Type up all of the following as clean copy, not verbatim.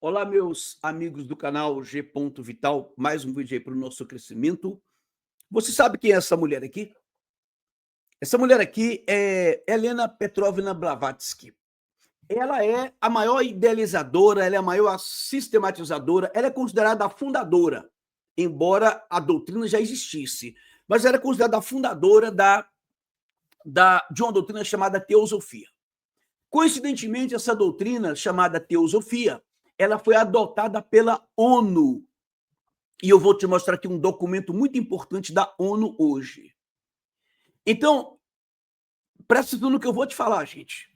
Olá, meus amigos do canal G. Vital, mais um vídeo aí para o nosso crescimento. Você sabe quem é essa mulher aqui? Essa mulher aqui é Helena Petrovna Blavatsky. Ela é a maior idealizadora, ela é a maior sistematizadora, ela é considerada a fundadora, embora a doutrina já existisse, mas ela é considerada a fundadora de uma doutrina chamada teosofia. Coincidentemente, essa doutrina chamada teosofia, ela foi adotada pela ONU. E eu vou te mostrar aqui um documento muito importante da ONU hoje. Então, presta atenção no que eu vou te falar, gente.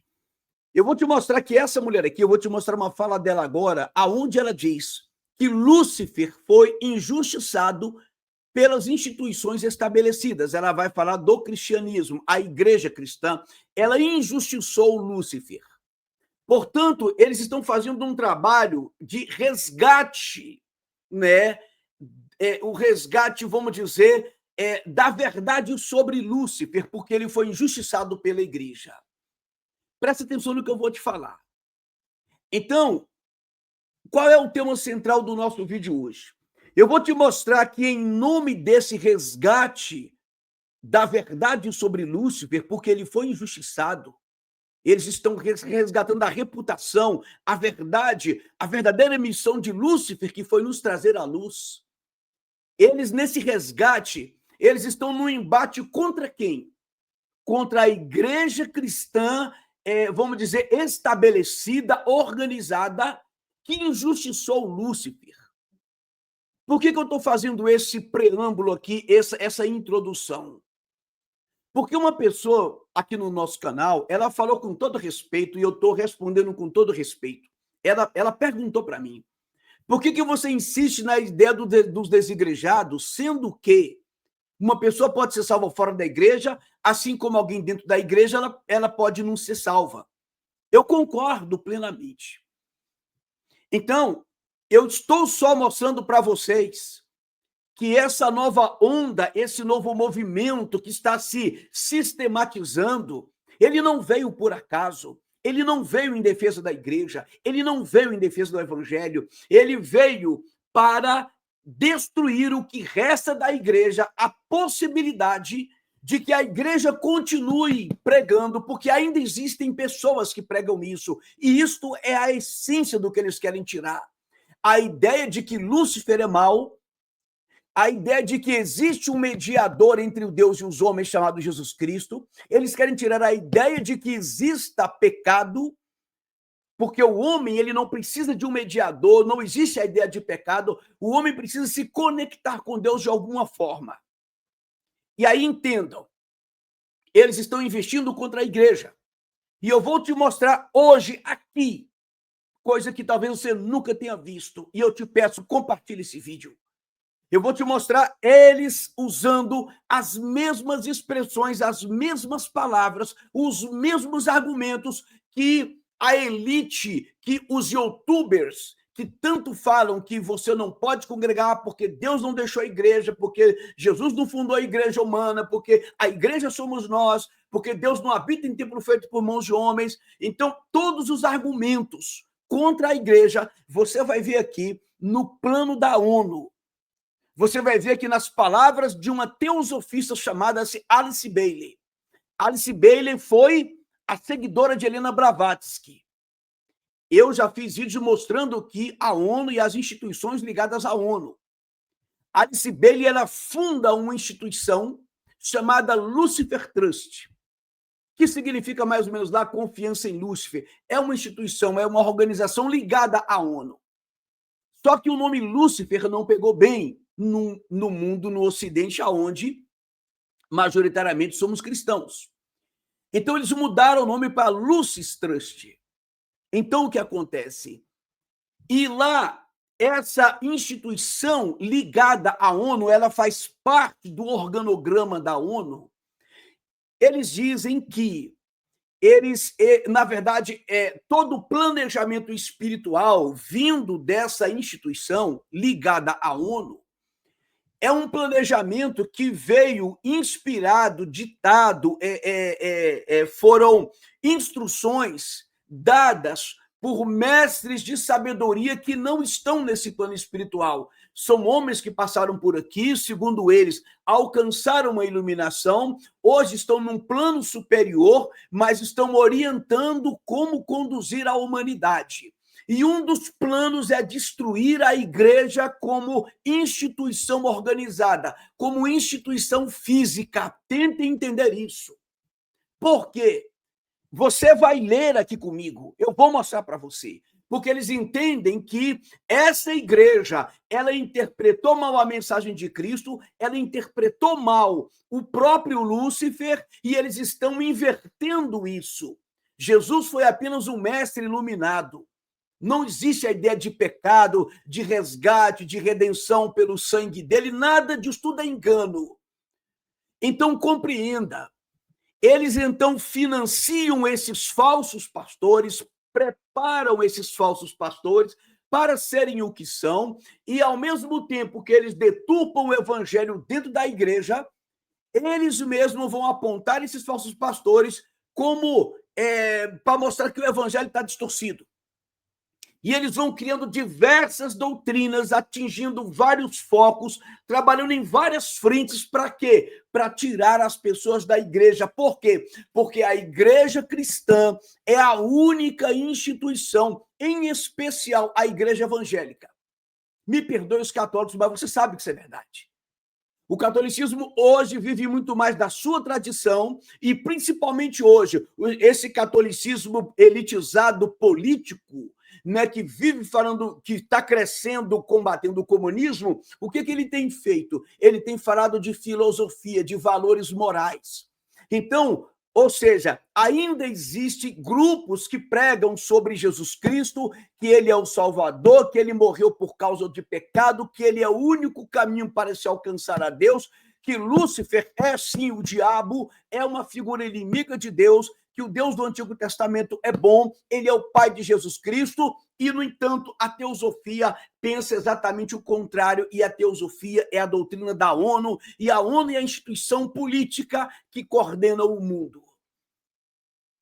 Eu vou te mostrar que essa mulher aqui, eu vou te mostrar uma fala dela agora, aonde ela diz que Lúcifer foi injustiçado pelas instituições estabelecidas. Ela vai falar do cristianismo, a igreja cristã, ela injustiçou Lúcifer. Portanto, eles estão fazendo um trabalho de resgate, né? O resgate, vamos dizer, da verdade sobre Lúcifer, porque ele foi injustiçado pela igreja. Presta atenção no que eu vou te falar. Então, qual é o tema central do nosso vídeo hoje? Eu vou te mostrar que, em nome desse resgate da verdade sobre Lúcifer, porque ele foi injustiçado, eles estão resgatando a reputação, a verdade, a verdadeira missão de Lúcifer, que foi nos trazer a luz. Eles, nesse resgate, eles estão no embate contra quem? Contra a igreja cristã, vamos dizer, estabelecida, organizada, que injustiçou Lúcifer. Por que eu estou fazendo esse preâmbulo aqui, essa introdução? Porque uma pessoa aqui no nosso canal, ela falou com todo respeito, e eu estou respondendo com todo respeito. Ela perguntou para mim, por que você insiste na ideia dos desigrejados, sendo que uma pessoa pode ser salva fora da igreja, assim como alguém dentro da igreja, ela pode não ser salva. Eu concordo plenamente. Então, eu estou só mostrando para vocês que essa nova onda, esse novo movimento que está se sistematizando, ele não veio por acaso, ele não veio em defesa da igreja, ele não veio em defesa do evangelho, ele veio para destruir o que resta da igreja, a possibilidade de que a igreja continue pregando, porque ainda existem pessoas que pregam isso, e isto é a essência do que eles querem tirar. A ideia de que Lúcifer é mau, a ideia de que existe um mediador entre o Deus e os homens chamado Jesus Cristo. Eles querem tirar a ideia de que exista pecado, porque o homem ele não precisa de um mediador, não existe a ideia de pecado, o homem precisa se conectar com Deus de alguma forma. E aí entendam, eles estão investindo contra a igreja. E eu vou te mostrar hoje aqui, coisa que talvez você nunca tenha visto, e eu te peço, compartilhe esse vídeo. Eu vou te mostrar eles usando as mesmas expressões, as mesmas palavras, os mesmos argumentos que a elite, que os youtubers, que tanto falam que você não pode congregar porque Deus não deixou a igreja, porque Jesus não fundou a igreja humana, porque a igreja somos nós, porque Deus não habita em templo feito por mãos de homens. Então, todos os argumentos contra a igreja, você vai ver aqui no plano da ONU. Você vai ver aqui nas palavras de uma teosofista chamada Alice Bailey. Alice Bailey foi a seguidora de Helena Blavatsky. Eu já fiz vídeos mostrando que a ONU e as instituições ligadas à ONU. Alice Bailey, ela funda uma instituição chamada Lucifer Trust, que significa mais ou menos lá confiança em Lúcifer. É uma instituição, é uma organização ligada à ONU. Só que o nome Lúcifer não pegou bem no mundo, no Ocidente, onde majoritariamente somos cristãos. Então, eles mudaram o nome para Lucis Trust. Então, o que acontece? E lá, essa instituição ligada à ONU, ela faz parte do organograma da ONU. Eles dizem que na verdade, todo o planejamento espiritual vindo dessa instituição ligada à ONU é um planejamento que veio inspirado, ditado, foram instruções dadas por mestres de sabedoria que não estão nesse plano espiritual. São homens que passaram por aqui, segundo eles, alcançaram uma iluminação, hoje estão num plano superior, mas estão orientando como conduzir a humanidade. E um dos planos é destruir a igreja como instituição organizada, como instituição física. Tentem entender isso. Por quê? Você vai ler aqui comigo, eu vou mostrar para você. Porque eles entendem que essa igreja, ela interpretou mal a mensagem de Cristo, ela interpretou mal o próprio Lúcifer e eles estão invertendo isso. Jesus foi apenas um mestre iluminado. Não existe a ideia de pecado, de resgate, de redenção pelo sangue dele, nada disso, tudo é engano. Então, compreenda. Eles, então, financiam esses falsos pastores, preparam esses falsos pastores para serem o que são, e, ao mesmo tempo que eles deturpam o evangelho dentro da igreja, eles mesmos vão apontar esses falsos pastores como para mostrar que o evangelho está distorcido. E eles vão criando diversas doutrinas, atingindo vários focos, trabalhando em várias frentes. Para quê? Para tirar as pessoas da igreja. Por quê? Porque a igreja cristã é a única instituição, em especial a igreja evangélica. Me perdoe os católicos, mas você sabe que isso é verdade. O catolicismo hoje vive muito mais da sua tradição e, principalmente hoje, esse catolicismo elitizado político, né, que vive falando, que está crescendo, combatendo o comunismo, o que ele tem feito? Ele tem falado de filosofia, de valores morais. Então, ou seja, ainda existem grupos que pregam sobre Jesus Cristo, que ele é o Salvador, que ele morreu por causa de pecado, que ele é o único caminho para se alcançar a Deus, que Lúcifer é sim o diabo, é uma figura inimiga de Deus, que o Deus do Antigo Testamento é bom, ele é o pai de Jesus Cristo, e, no entanto, a teosofia pensa exatamente o contrário, e a teosofia é a doutrina da ONU, e a ONU é a instituição política que coordena o mundo.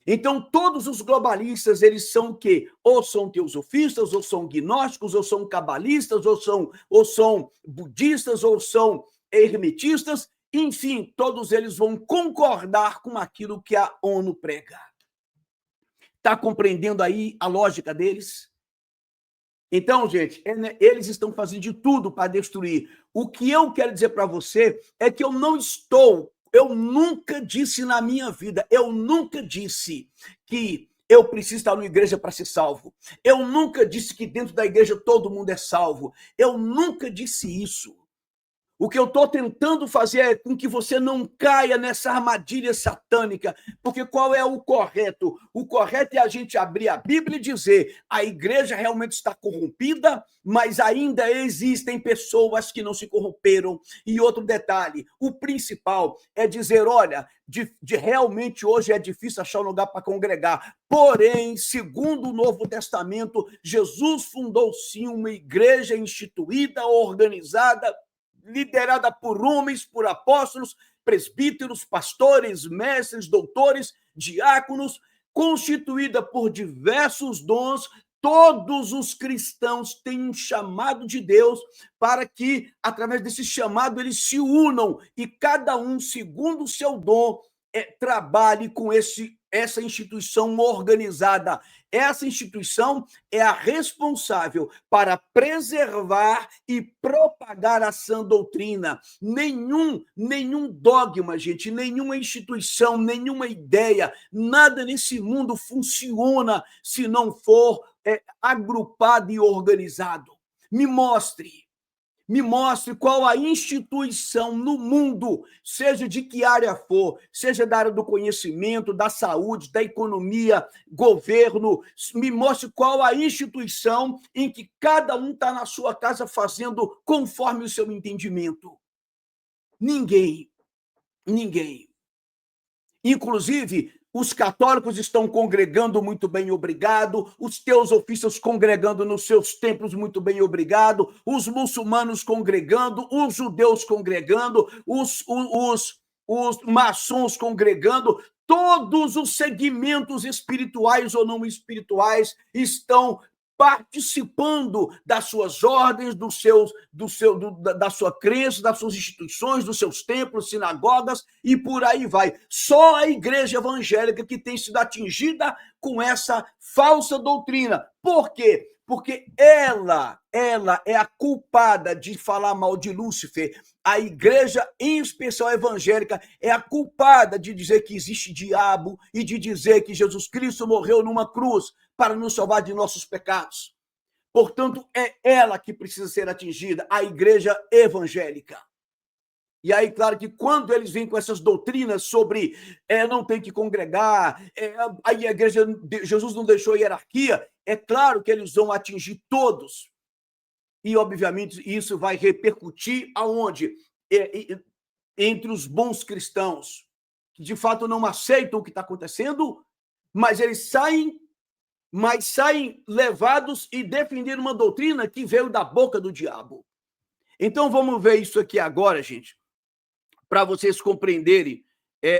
Então, todos os globalistas, eles são o quê? Ou são teosofistas, ou são gnósticos, ou são cabalistas, ou são budistas, ou são hermetistas, enfim, todos eles vão concordar com aquilo que a ONU prega. Está compreendendo aí a lógica deles? Então, gente, eles estão fazendo de tudo para destruir. O que eu quero dizer para você é que eu nunca disse na minha vida, eu nunca disse que eu preciso estar numa igreja para ser salvo. Eu nunca disse que dentro da igreja todo mundo é salvo. Eu nunca disse isso. O que eu estou tentando fazer é com que você não caia nessa armadilha satânica, porque qual é o correto? O correto é a gente abrir a Bíblia e dizer: a igreja realmente está corrompida, mas ainda existem pessoas que não se corromperam. E outro detalhe, o principal é dizer: olha, realmente hoje é difícil achar um lugar para congregar, porém, segundo o Novo Testamento, Jesus fundou sim uma igreja instituída, organizada, liderada por homens, por apóstolos, presbíteros, pastores, mestres, doutores, diáconos, constituída por diversos dons. Todos os cristãos têm um chamado de Deus para que, através desse chamado, eles se unam e cada um, segundo o seu dom, trabalhe com essa instituição organizada. Essa instituição é a responsável para preservar e propagar a sã doutrina. Nenhum dogma, gente, nenhuma instituição, nenhuma ideia, nada nesse mundo funciona se não for agrupado e organizado. Me mostre qual a instituição no mundo, seja de que área for, seja da área do conhecimento, da saúde, da economia, governo, me mostre qual a instituição em que cada um está na sua casa fazendo conforme o seu entendimento. Ninguém. Inclusive, os católicos estão congregando muito bem, obrigado. Os teosofistas congregando nos seus templos muito bem, obrigado. Os muçulmanos congregando, os judeus congregando, os maçons congregando. Todos os segmentos espirituais ou não espirituais estão participando das suas ordens, da sua crença, das suas instituições, dos seus templos, sinagogas e por aí vai. Só a igreja evangélica que tem sido atingida com essa falsa doutrina. Por quê? Porque ela é a culpada de falar mal de Lúcifer. A igreja, em especial a evangélica, é a culpada de dizer que existe diabo e de dizer que Jesus Cristo morreu numa cruz para nos salvar de nossos pecados. Portanto, é ela que precisa ser atingida, a igreja evangélica. E aí, claro que quando eles vêm com essas doutrinas sobre não tem que congregar, aí a igreja, Jesus não deixou hierarquia, é claro que eles vão atingir todos. E, obviamente, isso vai repercutir aonde? Entre os bons cristãos, que de fato não aceitam o que está acontecendo, mas eles saem levados e defendendo uma doutrina que veio da boca do diabo. Então, vamos ver isso aqui agora, gente, para vocês compreenderem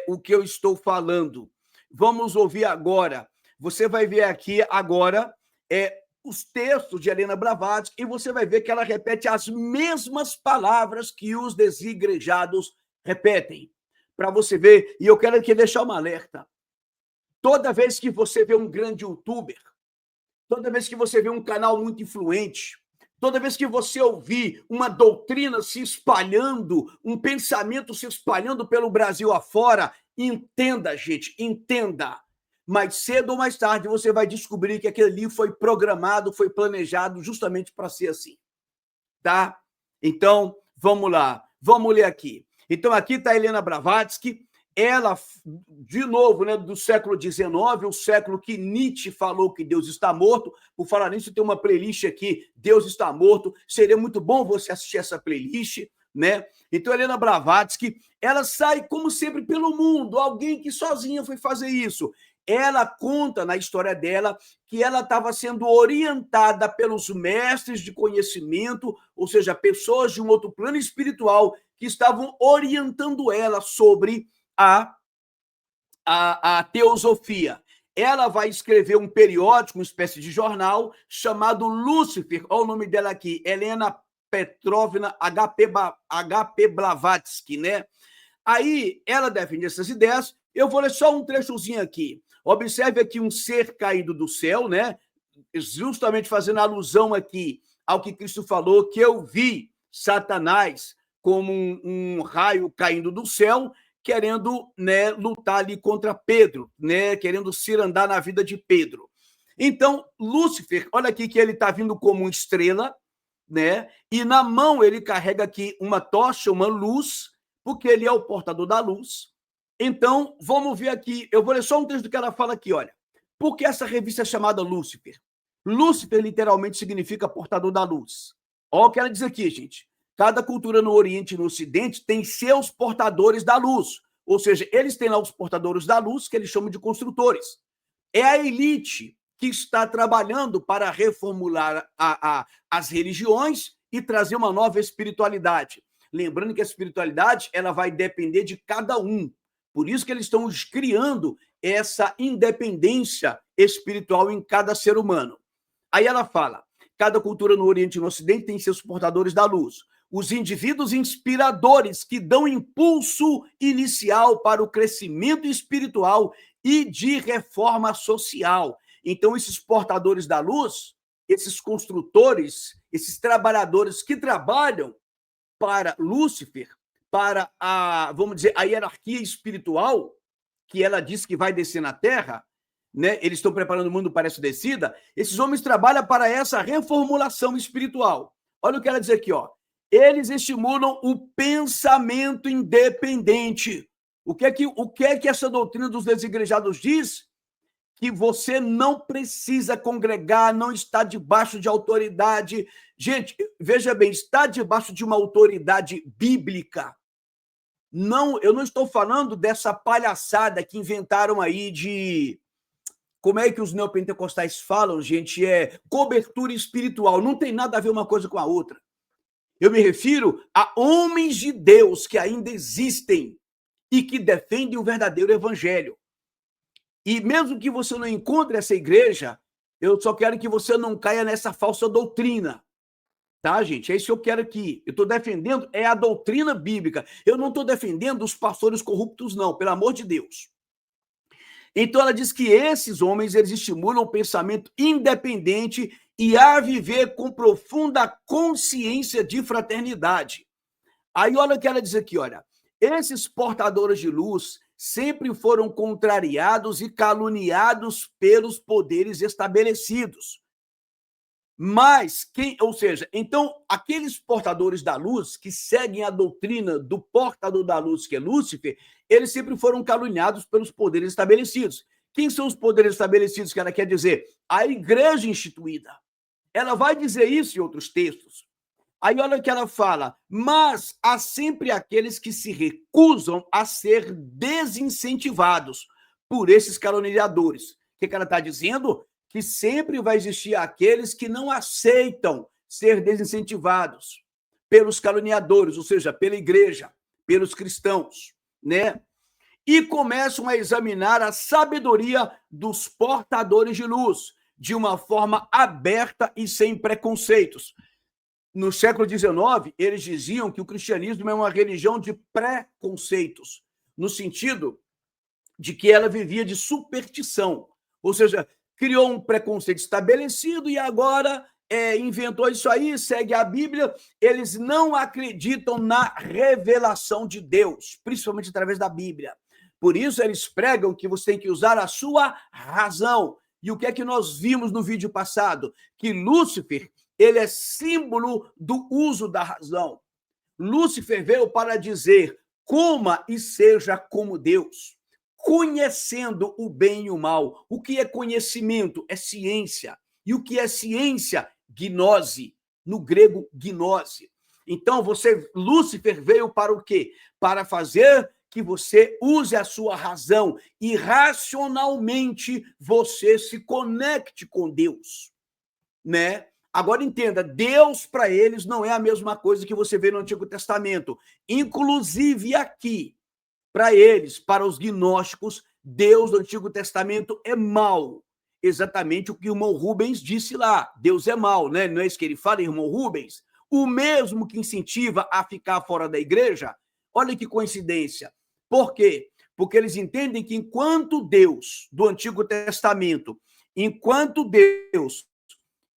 o que eu estou falando. Vamos ouvir agora. Você vai ver aqui agora os textos de Helena Blavatsky e você vai ver que ela repete as mesmas palavras que os desigrejados repetem. Para você ver, e eu quero aqui deixar um alerta. Toda vez que você vê um grande youtuber, toda vez que você vê um canal muito influente, toda vez que você ouvir uma doutrina se espalhando, um pensamento se espalhando pelo Brasil afora, entenda, gente, entenda. Mais cedo ou mais tarde você vai descobrir que aquele livro foi programado, foi planejado justamente para ser assim. Tá? Então, vamos lá. Vamos ler aqui. Então, aqui está a Helena Blavatsky. Ela, de novo, né, do século XIX, o século que Nietzsche falou que Deus está morto. Por falar nisso, tem uma playlist aqui, Deus está morto. Seria muito bom você assistir essa playlist, né? Então, Helena Blavatsky, ela sai, como sempre, pelo mundo. Alguém que sozinha foi fazer isso. Ela conta na história dela que ela estava sendo orientada pelos mestres de conhecimento, ou seja, pessoas de um outro plano espiritual que estavam orientando ela sobre a teosofia. Ela vai escrever um periódico, uma espécie de jornal, chamado Lúcifer. Olha o nome dela aqui, Helena Petrovna H.P. Blavatsky, né? Aí ela defende essas ideias. Eu vou ler só um trechozinho aqui. Observe aqui um ser caído do céu, né? Justamente fazendo alusão aqui ao que Cristo falou, que eu vi Satanás como um raio caindo do céu, querendo, né, lutar ali contra Pedro, né, querendo cirandar na vida de Pedro. Então, Lúcifer, olha aqui que ele está vindo como uma estrela, né? E na mão ele carrega aqui uma tocha, uma luz, porque ele é o portador da luz. Então, vamos ver aqui, eu vou ler só um texto que ela fala aqui, olha. Por que essa revista é chamada Lúcifer? Lúcifer literalmente significa portador da luz. Olha o que ela diz aqui, gente. Cada cultura no Oriente e no Ocidente tem seus portadores da luz. Ou seja, eles têm lá os portadores da luz, que eles chamam de construtores. É a elite que está trabalhando para reformular as religiões e trazer uma nova espiritualidade. Lembrando que a espiritualidade ela vai depender de cada um. Por isso que eles estão criando essa independência espiritual em cada ser humano. Aí ela fala, cada cultura no Oriente e no Ocidente tem seus portadores da luz. Os indivíduos inspiradores que dão impulso inicial para o crescimento espiritual e de reforma social. Então, esses portadores da luz, esses construtores, esses trabalhadores que trabalham para Lúcifer, para vamos dizer, a hierarquia espiritual, que ela diz que vai descer na Terra, né? Eles estão preparando o mundo para essa descida, esses homens trabalham para essa reformulação espiritual. Olha o que ela diz aqui, ó. Eles estimulam o pensamento independente. O que é que essa doutrina dos desigrejados diz? Que você não precisa congregar, não está debaixo de autoridade. Gente, veja bem, está debaixo de uma autoridade bíblica. Não, eu não estou falando dessa palhaçada que inventaram aí de... Como é que os neopentecostais falam, gente? É cobertura espiritual. Não tem nada a ver uma coisa com a outra. Eu me refiro a homens de Deus que ainda existem e que defendem o verdadeiro evangelho. E mesmo que você não encontre essa igreja, eu só quero que você não caia nessa falsa doutrina. Tá, gente? É isso que eu quero aqui. Eu estou defendendo é a doutrina bíblica. Eu não estou defendendo os pastores corruptos, não, pelo amor de Deus. Então ela diz que esses homens eles estimulam o pensamento independente e a viver com profunda consciência de fraternidade. Aí olha o que ela diz aqui, olha. Esses portadores de luz sempre foram contrariados e caluniados pelos poderes estabelecidos. Mas quem, ou seja, então aqueles portadores da luz que seguem a doutrina do portador da luz, que é Lúcifer, eles sempre foram caluniados pelos poderes estabelecidos. Quem são os poderes estabelecidos que ela quer dizer? A igreja instituída. Ela vai dizer isso em outros textos. Aí olha o que ela fala, mas há sempre aqueles que se recusam a ser desincentivados por esses caluniadores. O que ela está dizendo? Que sempre vai existir aqueles que não aceitam ser desincentivados pelos caluniadores, ou seja, pela igreja, pelos cristãos, né? E começam a examinar a sabedoria dos portadores de luz de uma forma aberta e sem preconceitos. No século XIX, eles diziam que o cristianismo é uma religião de preconceitos, no sentido de que ela vivia de superstição, ou seja, criou um preconceito estabelecido e agora inventou isso aí, segue a Bíblia. Eles não acreditam na revelação de Deus, principalmente através da Bíblia. Por isso, eles pregam que você tem que usar a sua razão. E o que é que nós vimos no vídeo passado? Que Lúcifer, ele é símbolo do uso da razão. Lúcifer veio para dizer, coma e seja como Deus, conhecendo o bem e o mal. O que é conhecimento? É ciência. E o que é ciência? Gnose. No grego, gnose. Então, Lúcifer veio para o quê? Para fazer que você use a sua razão e racionalmente você se conecte com Deus, né? Agora entenda, Deus para eles não é a mesma coisa que você vê no Antigo Testamento. Inclusive aqui, para eles, para os gnósticos, Deus do Antigo Testamento é mau. Exatamente o que o irmão Rubens disse lá. Deus é mau, né? Não é isso que ele fala, irmão Rubens? O mesmo que incentiva a ficar fora da igreja. Olha que coincidência. Por quê? Porque eles entendem que enquanto Deus do Antigo Testamento, enquanto Deus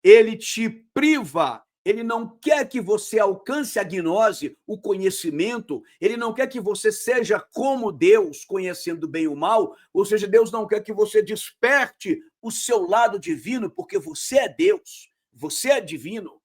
ele te priva, ele não quer que você alcance a gnose, o conhecimento, ele não quer que você seja como Deus, conhecendo bem o mal, ou seja, Deus não quer que você desperte o seu lado divino, porque você é Deus, você é divino.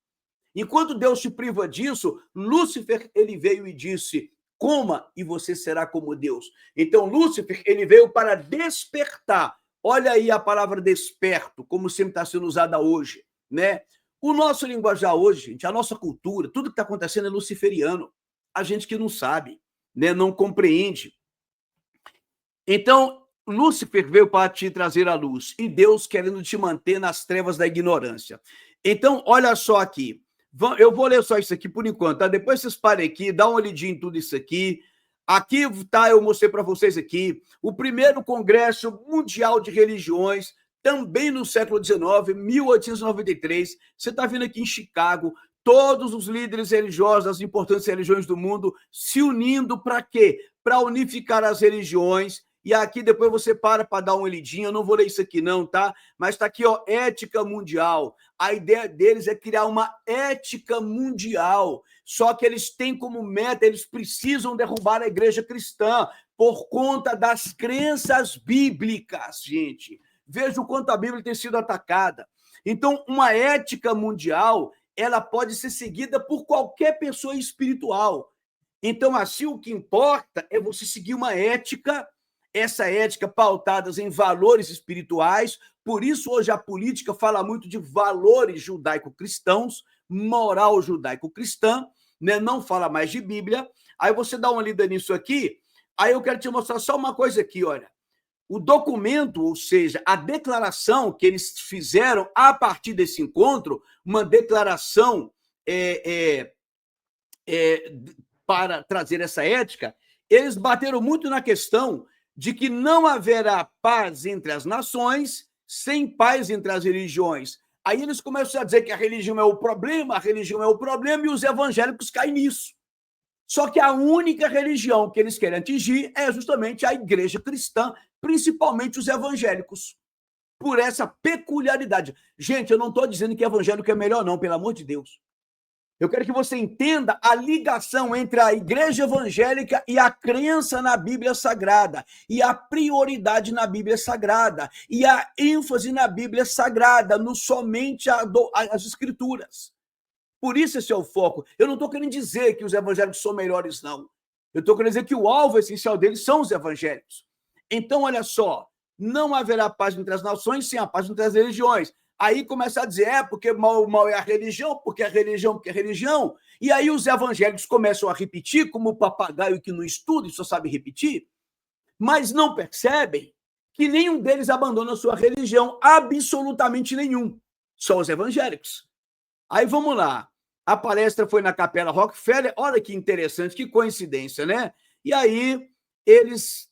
Enquanto Deus te priva disso, Lúcifer, ele veio e disse, coma e você será como Deus. Então, Lúcifer, ele veio para despertar. Olha aí a palavra desperto, como sempre está sendo usada hoje, né? O nosso linguajar hoje, gente, a nossa cultura, tudo que está acontecendo é luciferiano. A gente que não sabe, né, não compreende. Então, Lúcifer veio para te trazer a luz e Deus querendo te manter nas trevas da ignorância. Então, olha só aqui. Eu vou ler só isso aqui por enquanto, tá? Depois vocês parem aqui, dá uma olhadinha em tudo isso aqui. Aqui, tá, eu mostrei para vocês aqui o primeiro Congresso Mundial de Religiões, também no século XIX, 1893. Você está vendo aqui em Chicago, todos os líderes religiosos das importantes religiões do mundo se unindo para quê? Para unificar as religiões. E aqui depois você para dar uma olhadinha, eu não vou ler isso aqui não, tá? Mas está aqui, ó, ética mundial. A ideia deles é criar uma ética mundial. Só que eles têm como meta, eles precisam derrubar a igreja cristã por conta das crenças bíblicas, gente. Veja o quanto a Bíblia tem sido atacada. Então, uma ética mundial, ela pode ser seguida por qualquer pessoa espiritual. Então, assim, o que importa é você seguir uma ética, essa ética pautadas em valores espirituais. Por isso, hoje, a política fala muito de valores judaico-cristãos, moral judaico-cristã, né? Não fala mais de Bíblia. Aí você dá uma lida nisso aqui, aí eu quero te mostrar só uma coisa aqui, olha. O documento, ou seja, a declaração que eles fizeram a partir desse encontro, uma declaração para trazer essa ética, eles bateram muito na questão de que não haverá paz entre as nações sem paz entre as religiões. Aí eles começam a dizer que a religião é o problema, e os evangélicos caem nisso. Só que a única religião que eles querem atingir é justamente a igreja cristã, principalmente os evangélicos, por essa peculiaridade. Gente, eu não estou dizendo que evangélico é melhor, não, pelo amor de Deus. Eu quero que você entenda a ligação entre a igreja evangélica e a crença na Bíblia Sagrada, e a prioridade na Bíblia Sagrada, e a ênfase na Bíblia Sagrada, no somente as Escrituras. Por isso esse é o foco. Eu não estou querendo dizer que os evangélicos são melhores, não. Eu estou querendo dizer que o alvo essencial deles são os evangélicos. Então, olha só, não haverá paz entre as nações sem a paz entre as religiões. Aí começa a dizer, porque mal é a religião, porque é religião, porque é religião. E aí os evangélicos começam a repetir, como o papagaio que não estuda e só sabe repetir, mas não percebem que nenhum deles abandona a sua religião, absolutamente nenhum. Só os evangélicos. Aí vamos lá. A palestra foi na Capela Rockefeller. Olha que interessante, que coincidência, né? E aí eles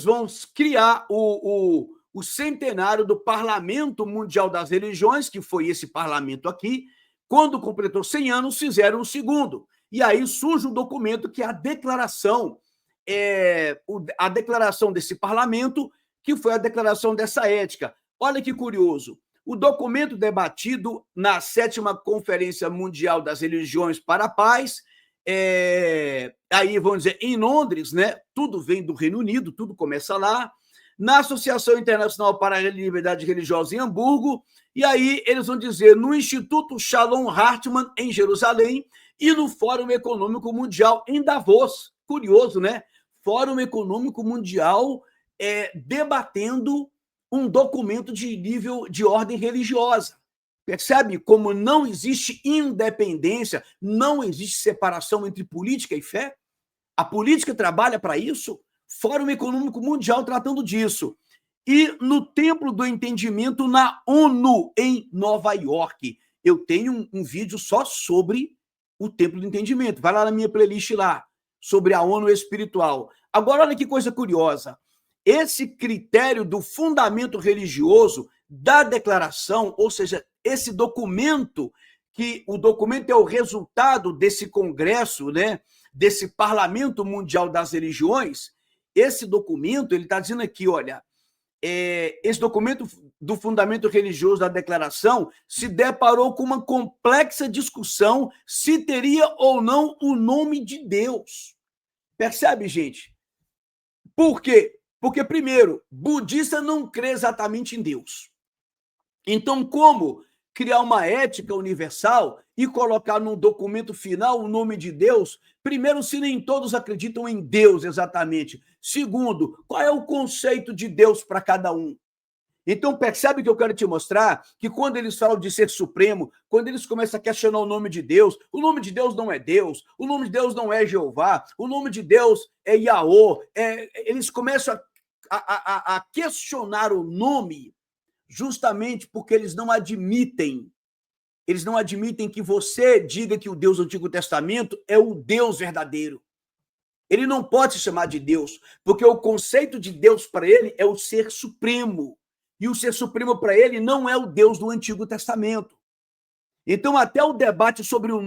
vão criar o centenário do Parlamento Mundial das Religiões, que foi esse parlamento aqui. Quando completou 100 anos, fizeram o segundo. E aí surge o documento que é a declaração desse parlamento, que foi a declaração dessa ética. Olha que curioso. O documento debatido na 7ª Conferência Mundial das Religiões para a Paz, aí vamos dizer, em Londres, né? Tudo vem do Reino Unido, tudo começa lá, na Associação Internacional para a Liberdade Religiosa em Hamburgo, e aí eles vão dizer no Instituto Shalom Hartman, em Jerusalém, e no Fórum Econômico Mundial, em Davos. Curioso, né? Fórum Econômico Mundial debatendo um documento de nível de ordem religiosa. Percebe como não existe independência, não existe separação entre política e fé? A política trabalha para isso? Fórum Econômico Mundial tratando disso. E no Templo do Entendimento na ONU, em Nova York. Eu tenho um vídeo só sobre o Templo do Entendimento. Vai lá na minha playlist lá, sobre a ONU espiritual. Agora, olha que coisa curiosa. Esse critério do fundamento religioso da declaração, ou seja, esse documento, que o documento é o resultado desse congresso, né, desse Parlamento Mundial das Religiões, esse documento, ele está dizendo aqui, olha, esse documento do fundamento religioso da declaração se deparou com uma complexa discussão se teria ou não o nome de Deus. Percebe, gente? Por quê? Porque, primeiro, budista não crê exatamente em Deus. Então, como criar uma ética universal e colocar num documento final o nome de Deus? Primeiro, se nem todos acreditam em Deus exatamente. Segundo, qual é o conceito de Deus para cada um? Então, percebe que eu quero te mostrar que quando eles falam de ser supremo, quando eles começam a questionar o nome de Deus não é Deus, o nome de Deus não é Jeová, o nome de Deus é Yaô, eles começam a questionar o nome justamente porque eles não admitem que você diga que o Deus do Antigo Testamento é o Deus verdadeiro. Ele não pode se chamar de Deus, porque o conceito de Deus para ele é o ser supremo. E o ser supremo para ele não é o Deus do Antigo Testamento. Então, até o debate sobre o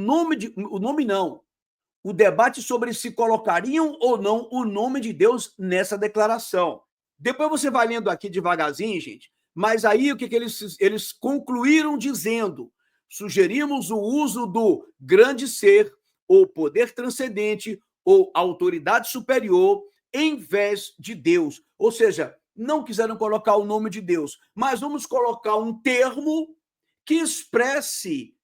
debate sobre se colocariam ou não o nome de Deus nessa declaração. Depois você vai lendo aqui devagarzinho, gente, mas aí o que eles concluíram dizendo? Sugerimos o uso do grande ser, ou poder transcendente, ou autoridade superior, em vez de Deus. Ou seja, não quiseram colocar o nome de Deus, mas vamos colocar um termo que expresse,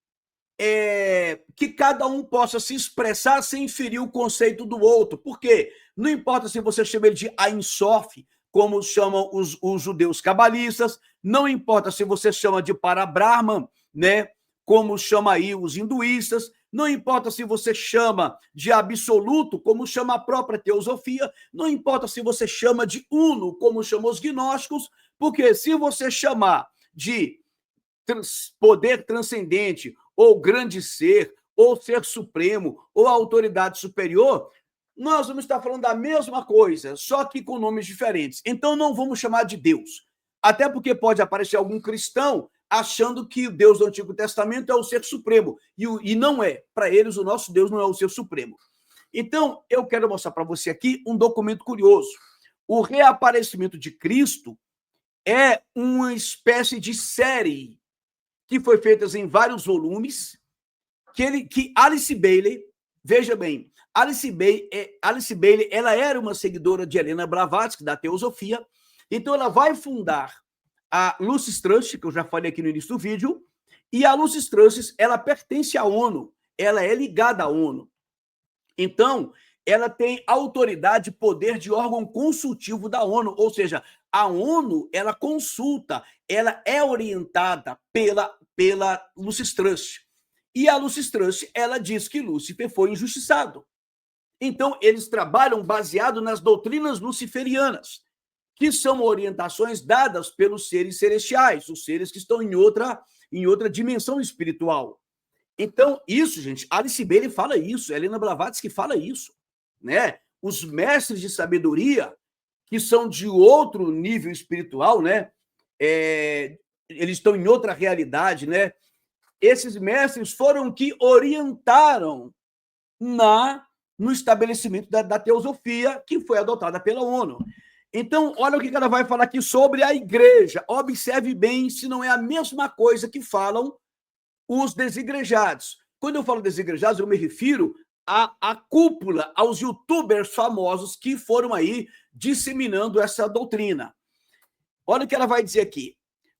que cada um possa se expressar sem ferir o conceito do outro. Por quê? Não importa se você chama ele de Ein Sof, como chamam os judeus cabalistas, não importa se você chama de Parabrahman, né, como chama aí os hinduístas, não importa se você chama de absoluto, como chama a própria teosofia, não importa se você chama de uno, como chamam os gnósticos, porque se você chamar de poder transcendente, ou grande ser, ou ser supremo, ou autoridade superior, nós vamos estar falando da mesma coisa, só que com nomes diferentes. Então não vamos chamar de Deus. Até porque pode aparecer algum cristão achando que o Deus do Antigo Testamento é o ser supremo. E não é. Para eles, o nosso Deus não é o ser supremo. Então, eu quero mostrar para você aqui um documento curioso. O reaparecimento de Cristo é uma espécie de série que foi feita em vários volumes, que Alice Bailey, veja bem, Alice Bailey, ela era uma seguidora de Helena Blavatsky, da teosofia, então ela vai fundar a Lucis Trust, que eu já falei aqui no início do vídeo, e a Lucis Trust, ela pertence à ONU, ela é ligada à ONU. Então, ela tem autoridade, poder de órgão consultivo da ONU, ou seja, a ONU, ela consulta, ela é orientada pela Lucis Trust. E a Lucis Trust, ela diz que Lúcifer foi injustiçado. Então, eles trabalham baseado nas doutrinas luciferianas, que são orientações dadas pelos seres celestiais, os seres que estão em outra dimensão espiritual. Então, isso, gente, Alice Bailey fala isso, Helena Blavatsky fala isso, né? Os mestres de sabedoria, que são de outro nível espiritual, né? Eles estão em outra realidade, né? Esses mestres foram que orientaram no estabelecimento da teosofia que foi adotada pela ONU. Então, olha o que ela vai falar aqui sobre a igreja. Observe bem se não é a mesma coisa que falam os desigrejados. Quando eu falo desigrejados, eu me refiro à cúpula, aos youtubers famosos que foram aí disseminando essa doutrina. Olha o que ela vai dizer aqui.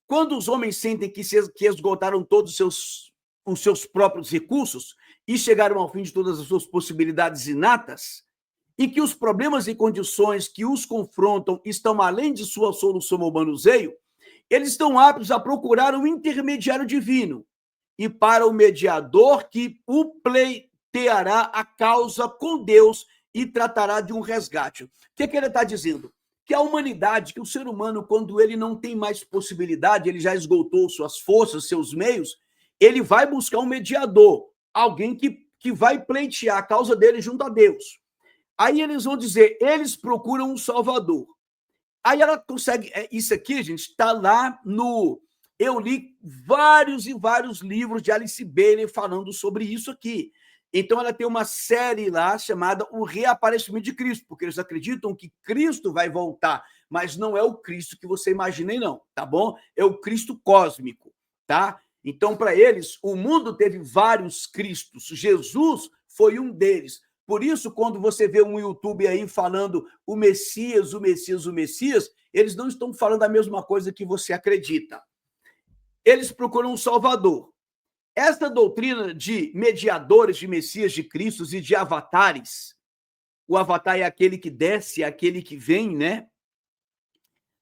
Quando os homens sentem que esgotaram todos os seus próprios recursos e chegaram ao fim de todas as suas possibilidades inatas, e que os problemas e condições que os confrontam estão além de sua solução ou manuseio, eles estão aptos a procurar um intermediário divino e para o mediador que o pleiteará a causa com Deus e tratará de um resgate. O que ele está dizendo? Que a humanidade, que o ser humano, quando ele não tem mais possibilidade, ele já esgotou suas forças, seus meios, ele vai buscar um mediador, alguém que vai pleitear a causa dele junto a Deus. Aí eles vão dizer, eles procuram um salvador. Aí ela consegue, isso aqui, gente, está lá no... Eu li vários e vários livros de Alice Bailey falando sobre isso aqui. Então ela tem uma série lá chamada O Reaparecimento de Cristo, porque eles acreditam que Cristo vai voltar, mas não é o Cristo que você imagina, não, tá bom? É o Cristo cósmico, tá? Então, para eles, o mundo teve vários Cristos. Jesus foi um deles. Por isso, quando você vê um YouTube aí falando o Messias, o Messias, o Messias, eles não estão falando a mesma coisa que você acredita. Eles procuram um Salvador. Esta doutrina de mediadores, de Messias, de Cristos e de avatares, o avatar é aquele que desce, é aquele que vem, né?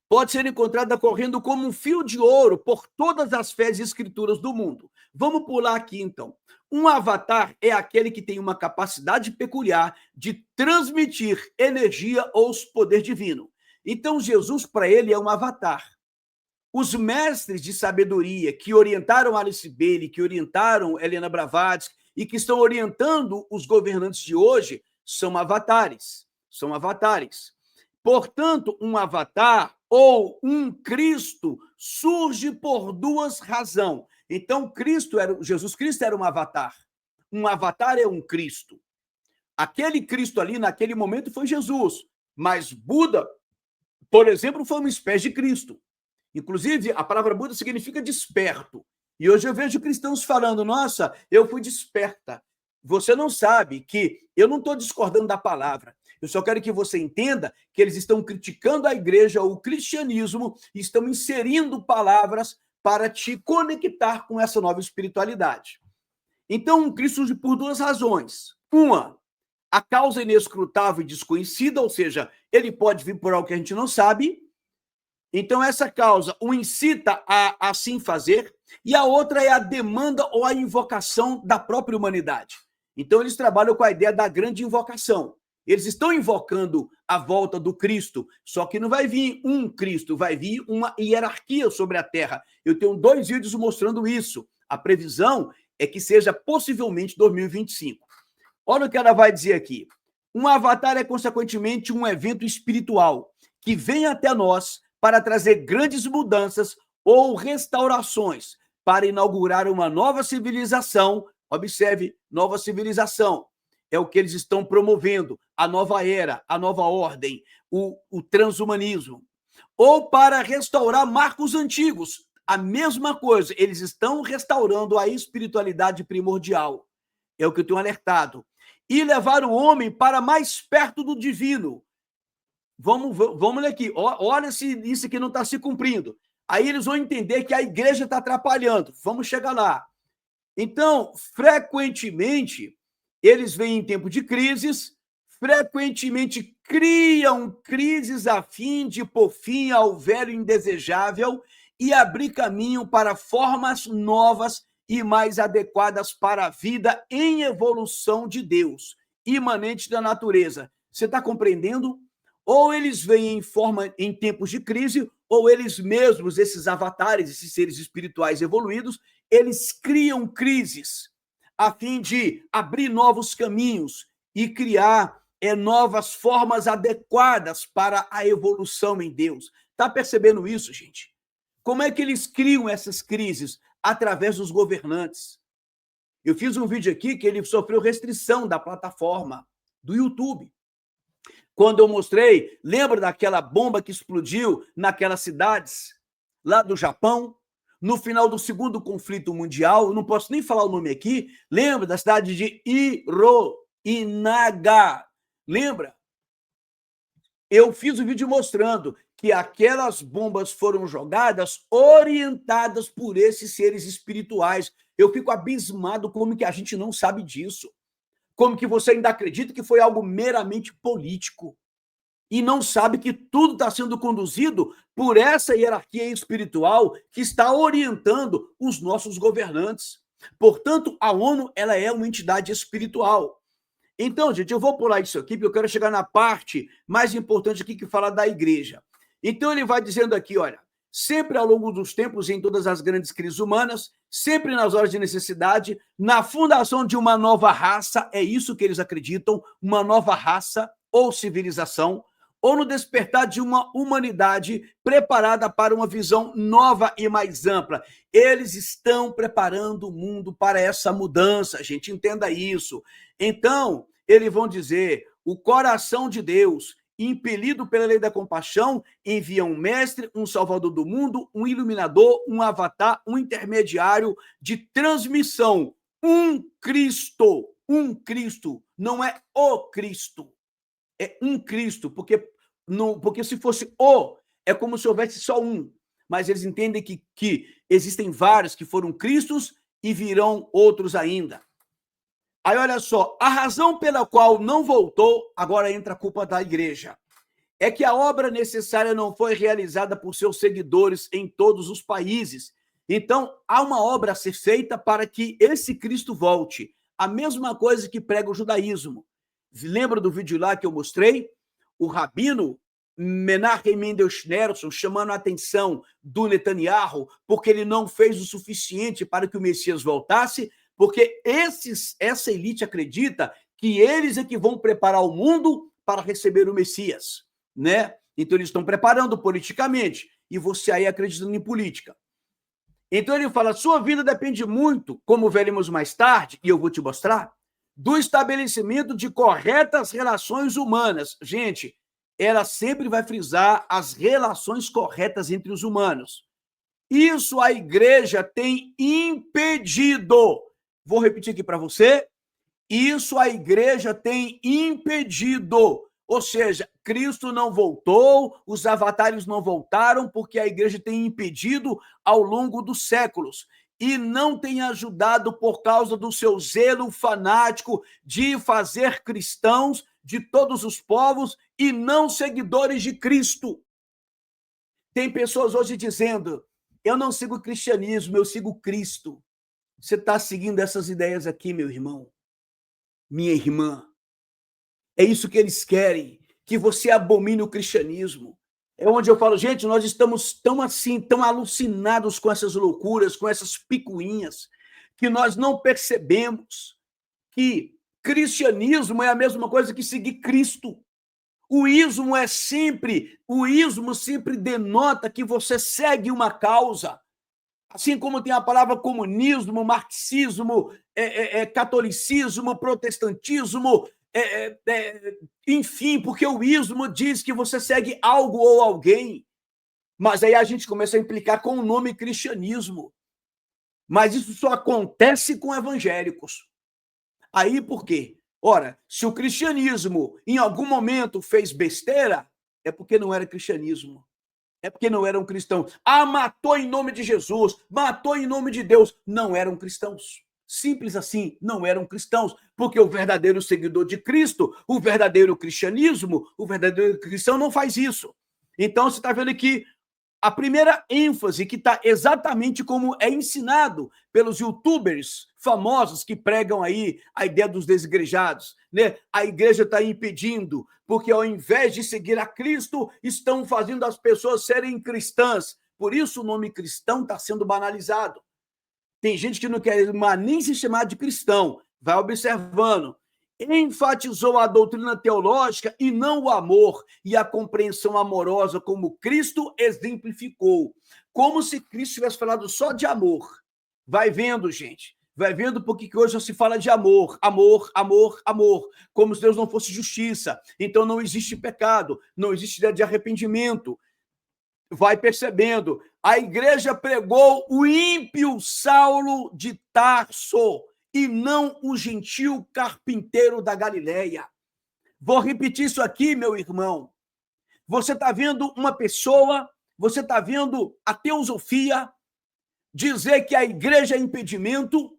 Pode ser encontrada correndo como um fio de ouro por todas as fés e escrituras do mundo. Vamos pular aqui, então. Um avatar é aquele que tem uma capacidade peculiar de transmitir energia ou poder divino. Então, Jesus, para ele, é um avatar. Os mestres de sabedoria que orientaram Alice Bailey, que orientaram Helena Blavatsky e que estão orientando os governantes de hoje são avatares. São avatares. Portanto, um avatar ou um Cristo surge por duas razões. Então, Jesus Cristo era um avatar. Um avatar é um Cristo. Aquele Cristo ali, naquele momento, foi Jesus. Mas Buda, por exemplo, foi uma espécie de Cristo. Inclusive, a palavra Buda significa desperto. E hoje eu vejo cristãos falando, nossa, eu fui desperta. Você não sabe que eu não estou discordando da palavra. Eu só quero que você entenda que eles estão criticando a igreja, o cristianismo, e estão inserindo palavras para te conectar com essa nova espiritualidade. Então, um Cristo surge por duas razões. Uma, a causa inescrutável e desconhecida, ou seja, ele pode vir por algo que a gente não sabe. Então, essa causa o incita a assim fazer, e a outra é a demanda ou a invocação da própria humanidade. Então, eles trabalham com a ideia da grande invocação. Eles estão invocando a volta do Cristo, só que não vai vir um Cristo, vai vir uma hierarquia sobre a Terra. Eu tenho 2 vídeos mostrando isso. A previsão é que seja possivelmente 2025. Olha o que ela vai dizer aqui. Um avatar é, consequentemente, um evento espiritual que vem até nós para trazer grandes mudanças ou restaurações, para inaugurar uma nova civilização. Observe, nova civilização. É o que eles estão promovendo, a nova era, a nova ordem, o transhumanismo. Ou para restaurar marcos antigos. A mesma coisa, eles estão restaurando a espiritualidade primordial. É o que eu tenho alertado. E levar o homem para mais perto do divino. Vamos ler aqui. Olha se isso aqui não está se cumprindo. Aí eles vão entender que a igreja está atrapalhando. Vamos chegar lá. Então, frequentemente, eles vêm em tempo de crises, frequentemente criam crises a fim de pôr fim ao velho indesejável e abrir caminho para formas novas e mais adequadas para a vida em evolução de Deus, imanente da natureza. Você está compreendendo? Ou eles vêm em tempos de crise, ou eles mesmos, esses avatares, esses seres espirituais evoluídos, eles criam crises a fim de abrir novos caminhos e criar novas formas adequadas para a evolução em Deus. Está percebendo isso, gente? Como é que eles criam essas crises? Através dos governantes. Eu fiz um vídeo aqui que ele sofreu restrição da plataforma do YouTube. Quando eu mostrei, lembra daquela bomba que explodiu naquelas cidades lá do Japão? No final do segundo conflito mundial, eu não posso nem falar o nome aqui, lembra da cidade de Inaga? Lembra? Eu fiz um vídeo mostrando que aquelas bombas foram jogadas orientadas por esses seres espirituais. Eu fico abismado como que a gente não sabe disso. Como que você ainda acredita que foi algo meramente político e não sabe que tudo está sendo conduzido por essa hierarquia espiritual que está orientando os nossos governantes. Portanto, a ONU ela é uma entidade espiritual. Então, gente, eu vou pular isso aqui, porque eu quero chegar na parte mais importante aqui, que fala da igreja. Então, ele vai dizendo aqui, olha, sempre ao longo dos tempos, em todas as grandes crises humanas, sempre nas horas de necessidade, na fundação de uma nova raça, é isso que eles acreditam, uma nova raça ou civilização, ou no despertar de uma humanidade preparada para uma visão nova e mais ampla. Eles estão preparando o mundo para essa mudança, gente, entenda isso. Então, eles vão dizer, o coração de Deus, impelido pela lei da compaixão, envia um mestre, um salvador do mundo, um iluminador, um avatar, um intermediário de transmissão. Um Cristo, não é o Cristo. É um Cristo, porque se fosse é como se houvesse só um. Mas eles entendem que existem vários que foram Cristos e virão outros ainda. Aí, olha só, a razão pela qual não voltou, agora entra a culpa da igreja, é que a obra necessária não foi realizada por seus seguidores em todos os países. Então, há uma obra a ser feita para que esse Cristo volte. A mesma coisa que prega o judaísmo. Lembra do vídeo lá que eu mostrei? O rabino Menachem Mendel Schneerson chamando a atenção do Netanyahu porque ele não fez o suficiente para que o Messias voltasse, porque essa elite acredita que eles é que vão preparar o mundo para receber o Messias, né? Então eles estão preparando politicamente e você aí acreditando em política. Então ele fala, sua vida depende muito, como veremos mais tarde, e eu vou te mostrar, do estabelecimento de corretas relações humanas. Gente, ela sempre vai frisar as relações corretas entre os humanos. Isso a igreja tem impedido. Vou repetir aqui para você. Isso a igreja tem impedido. Ou seja, Cristo não voltou, os avatares não voltaram, porque a igreja tem impedido ao longo dos séculos. E não tem ajudado por causa do seu zelo fanático de fazer cristãos de todos os povos e não seguidores de Cristo. Tem pessoas hoje dizendo, eu não sigo o cristianismo, eu sigo Cristo. Você está seguindo essas ideias aqui, meu irmão, minha irmã. É isso que eles querem, que você abomine o cristianismo. É onde eu falo, gente, nós estamos tão assim, tão alucinados com essas loucuras, com essas picuinhas, que nós não percebemos que Cristianismo é a mesma coisa que seguir Cristo. O ismo sempre denota que você segue uma causa. Assim como tem a palavra comunismo, marxismo, catolicismo, protestantismo, enfim, porque o ismo diz que você segue algo ou alguém. Mas aí a gente começa a implicar com o nome cristianismo. Mas isso só acontece com evangélicos. Aí por quê? Ora, se o cristianismo em algum momento fez besteira, é porque não era cristianismo. É porque não eram cristãos. Ah, matou em nome de Jesus, matou em nome de Deus. Não eram cristãos. Simples assim, não eram cristãos. Porque o verdadeiro seguidor de Cristo, o verdadeiro cristianismo, o verdadeiro cristão não faz isso. Então você está vendo aqui a primeira ênfase que está exatamente como é ensinado pelos youtubers famosos que pregam aí a ideia dos desigrejados, né? A igreja está impedindo, porque ao invés de seguir a Cristo, estão fazendo as pessoas serem cristãs. Por isso o nome cristão está sendo banalizado. Tem gente que não quer nem se chamar de cristão, vai observando. Enfatizou a doutrina teológica e não o amor e a compreensão amorosa como Cristo exemplificou. Como se Cristo tivesse falado só de amor. Vai vendo, gente. Vai vendo porque hoje só se fala de amor, amor, amor, amor. Como se Deus não fosse justiça. Então não existe pecado, não existe ideia de arrependimento. Vai percebendo. A igreja pregou o ímpio Saulo de Tarso e não o gentil carpinteiro da Galileia. Vou repetir isso aqui, meu irmão. Você está vendo uma pessoa, você está vendo a teosofia dizer que a igreja é impedimento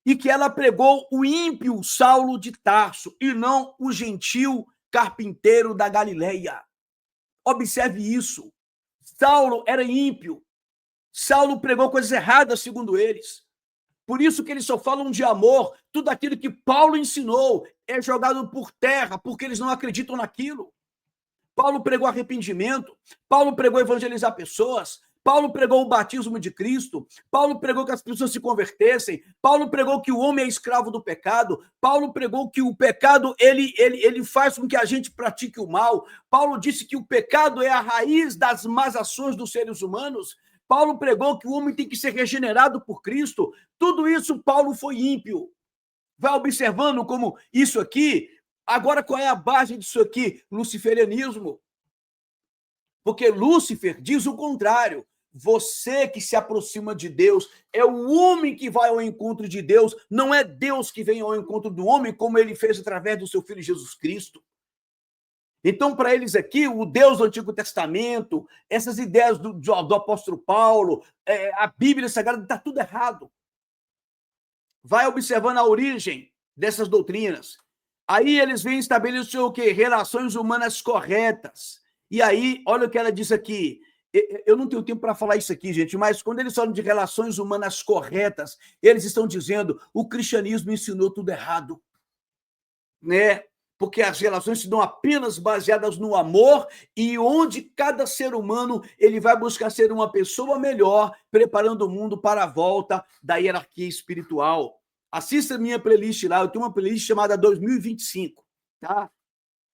e que ela pregou o ímpio Saulo de Tarso e não o gentil carpinteiro da Galileia. Observe isso. Saulo era ímpio. Saulo pregou coisas erradas, segundo eles. Por isso que eles só falam de amor. Tudo aquilo que Paulo ensinou é jogado por terra, porque eles não acreditam naquilo. Paulo pregou arrependimento. Paulo pregou evangelizar pessoas. Paulo pregou o batismo de Cristo. Paulo pregou que as pessoas se convertessem. Paulo pregou que o homem é escravo do pecado. Paulo pregou que o pecado ele faz com que a gente pratique o mal. Paulo disse que o pecado é a raiz das más ações dos seres humanos. Paulo pregou que o homem tem que ser regenerado por Cristo. Tudo isso Paulo foi ímpio. Vai observando como isso aqui. Agora, qual é a base disso aqui? Luciferianismo. Porque Lúcifer diz o contrário. Você que se aproxima de Deus, é o homem que vai ao encontro de Deus, não é Deus que vem ao encontro do homem, como ele fez através do seu Filho Jesus Cristo. Então, para eles aqui, o Deus do Antigo Testamento, essas ideias do apóstolo Paulo, a Bíblia Sagrada, está tudo errado. Vai observando a origem dessas doutrinas. Aí eles vêm estabelecer o quê? Relações humanas corretas. E aí, olha o que ela diz aqui. Eu não tenho tempo para falar isso aqui, gente, mas quando eles falam de relações humanas corretas, eles estão dizendo o cristianismo ensinou tudo errado, né? Porque as relações se dão apenas baseadas no amor e onde cada ser humano ele vai buscar ser uma pessoa melhor, preparando o mundo para a volta da hierarquia espiritual. Assista a minha playlist lá, eu tenho uma playlist chamada 2025, tá?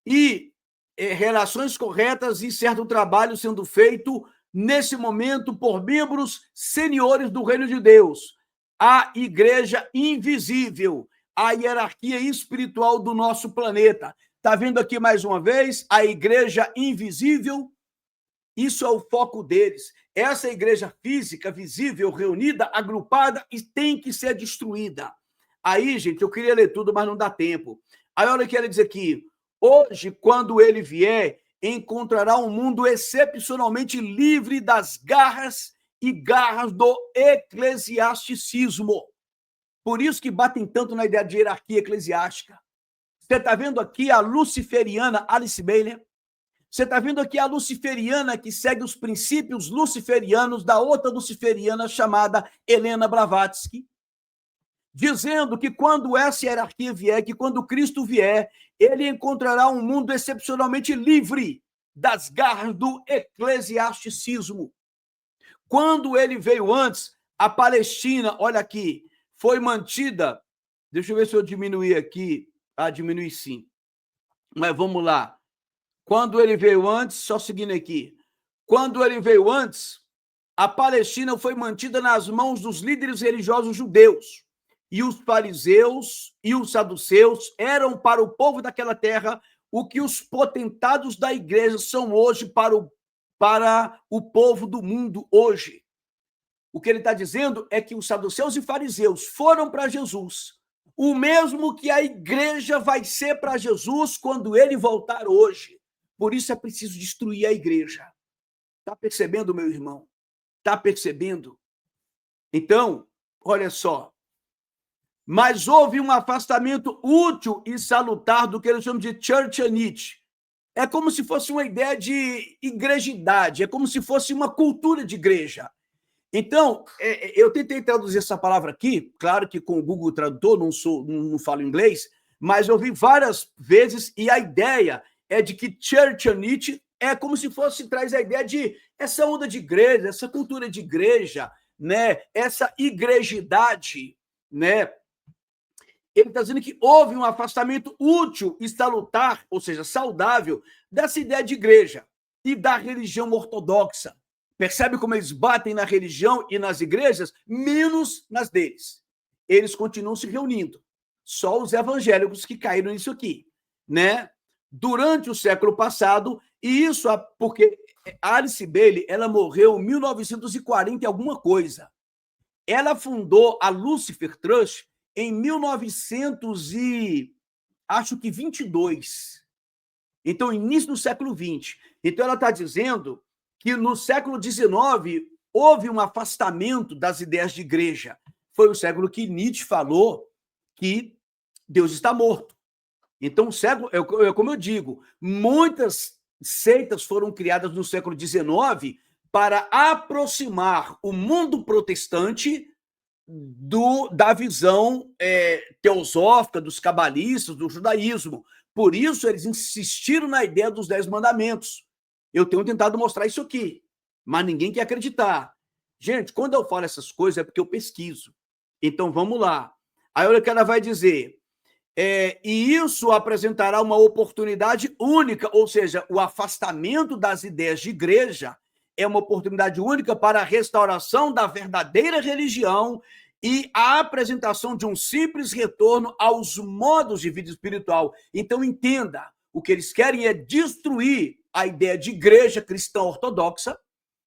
E relações corretas e certo trabalho sendo feito nesse momento por membros seniores do reino de Deus. A igreja invisível, a hierarquia espiritual do nosso planeta. Está vendo aqui mais uma vez? A igreja invisível, isso é o foco deles. Essa igreja física, visível, reunida, agrupada, e tem que ser destruída. Aí, gente, eu queria ler tudo, mas não dá tempo. Aí olha o que ele diz aqui. Hoje, quando ele vier, encontrará um mundo excepcionalmente livre das garras e garras do eclesiasticismo. Por isso que batem tanto na ideia de hierarquia eclesiástica. Você está vendo aqui a luciferiana Alice Bailey? Você está vendo aqui a luciferiana que segue os princípios luciferianos da outra luciferiana chamada Helena Blavatsky, dizendo que quando essa hierarquia vier, que quando Cristo vier, ele encontrará um mundo excepcionalmente livre das garras do eclesiasticismo. Quando ele veio antes, a Palestina, olha aqui, foi mantida, deixa eu ver se eu diminuir aqui Diminui sim. Mas vamos lá. Quando ele veio antes, só seguindo aqui. Quando ele veio antes, a Palestina foi mantida nas mãos dos líderes religiosos judeus. E os fariseus e os saduceus eram para o povo daquela terra o que os potentados da igreja são hoje para o povo do mundo hoje. O que ele está dizendo é que os saduceus e fariseus foram para Jesus, o mesmo que a igreja vai ser para Jesus quando ele voltar hoje. Por isso é preciso destruir a igreja. Está percebendo, meu irmão? Está percebendo? Então, olha só. Mas houve um afastamento útil e salutar do que eles chamam de churchanite. É como se fosse uma ideia de igrejidade, é como se fosse uma cultura de igreja. Então, eu tentei traduzir essa palavra aqui, claro que com o Google Tradutor, não falo inglês, mas eu vi várias vezes e a ideia é de que churchanite é como se fosse, traz a ideia de essa onda de igreja, essa cultura de igreja, né? Essa igrejidade, né? Ele está dizendo que houve um afastamento útil e salutar, ou seja, saudável, dessa ideia de igreja e da religião ortodoxa. Percebe como eles batem na religião e nas igrejas, menos nas deles. Eles continuam se reunindo. Só os evangélicos que caíram nisso aqui, né? Durante o século passado, e isso porque Alice Bailey, ela morreu em 1940 e alguma coisa. Ela fundou a Lucifer Trust em 1922. Então, início do século XX. Então, ela está dizendo que no século XIX houve um afastamento das ideias de igreja. Foi o século que Nietzsche falou que Deus está morto. Então, o século, como eu digo, muitas seitas foram criadas no século XIX para aproximar o mundo protestante da visão teosófica dos cabalistas, do judaísmo. Por isso, eles insistiram na ideia dos 10 mandamentos. Eu tenho tentado mostrar isso aqui, mas ninguém quer acreditar. Gente, quando eu falo essas coisas é porque eu pesquiso. Então, vamos lá. Aí, olha o que ela vai dizer. E isso apresentará uma oportunidade única, ou seja, o afastamento das ideias de igreja é uma oportunidade única para a restauração da verdadeira religião e a apresentação de um simples retorno aos modos de vida espiritual. Então, entenda, o que eles querem é destruir a ideia de igreja cristã ortodoxa,